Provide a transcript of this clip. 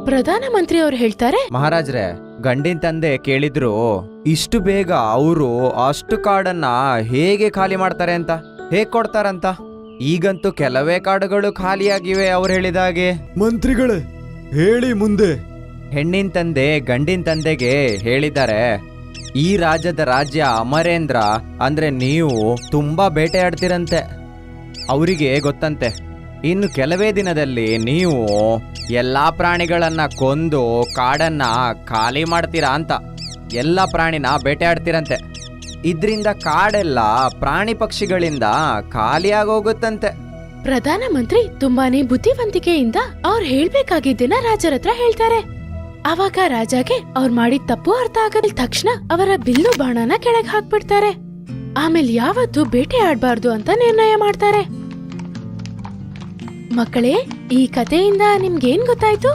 ಪ್ರಧಾನಮಂತ್ರಿ ಅವ್ರು ಹೇಳ್ತಾರೆ, ಮಹಾರಾಜ್ರೆ, ಗಂಡಿನ ತಂದೆ ಕೇಳಿದ್ರು ಇಷ್ಟು ಬೇಗ ಅವರು ಅಷ್ಟು ಕಾಡನ್ನ ಹೇಗೆ ಖಾಲಿ ಮಾಡ್ತಾರೆ ಅಂತ, ಹೇಗ್ ಕೊಡ್ತಾರಂತ. ಈಗಂತೂ ಕೆಲವೇ ಕಾಡುಗಳು ಖಾಲಿಯಾಗಿವೆ ಅವ್ರು ಹೇಳಿದಾಗೆ. ಮಂತ್ರಿಗಳೇ, ಹೇಳಿ ಮುಂದೆ. ಹೆಣ್ಣಿನ ತಂದೆ ಗಂಡಿನ ತಂದೆಗೆ ಹೇಳಿದ್ದಾರೆ, ಈ ರಾಜ್ಯದ ರಾಜ್ಯ ಅಮರೇಂದ್ರ ಅಂದ್ರೆ ನೀವು ತುಂಬಾ ಬೇಟೆಯಾಡ್ತಿರಂತೆ. ಅವರಿಗೆ ಗೊತ್ತಂತೆ, ಇನ್ನು ಕೆಲವೇ ದಿನದಲ್ಲಿ ನೀವು ಎಲ್ಲಾ ಪ್ರಾಣಿಗಳನ್ನ ಕೊಂದು ಕಾಡನ್ನ ಖಾಲಿ ಮಾಡ್ತೀರಾ ಅಂತ. ಎಲ್ಲ ಪ್ರಾಣಿನ ಬೇಟೆಯಾಡ್ತಿರಂತೆ. ಇದ್ರಿಂದ ಕಾಡೆಲ್ಲ ಪ್ರಾಣಿ ಪಕ್ಷಿಗಳಿಂದ ಖಾಲಿಯಾಗೋಗುತ್ತಂತೆ. ಪ್ರಧಾನಮಂತ್ರಿ ತುಂಬಾನೇ ಬುದ್ಧಿವಂತಿಕೆಯಿಂದ ಅವ್ರು ಹೇಳ್ಬೇಕಾಗಿದ್ದನ್ನ ರಾಜರ ಹತ್ರ ಹೇಳ್ತಾರೆ. ಅವಾಗ ರಾಜಾಗೆ ಅವ್ರು ಮಾಡಿದ ತಪ್ಪು ಅರ್ಥ ಆಗದ ತಕ್ಷಣ ಅವರ ಬಿಲ್ಲು ಬಾಣನ ಕೆಳಗೆ ಹಾಕ್ಬಿಡ್ತಾರೆ. ಆಮೇಲೆ ಯಾವತ್ತೂ ಬೇಟೆ ಆಡ್ಬಾರ್ದು ಅಂತ ನಿರ್ಣಯ ಮಾಡ್ತಾರೆ. ಮಕ್ಕಳೇ, ಈ ಕಥೆಯಿಂದ ನಿಮ್ಗೇನ್ ಗೊತ್ತಾಯ್ತು?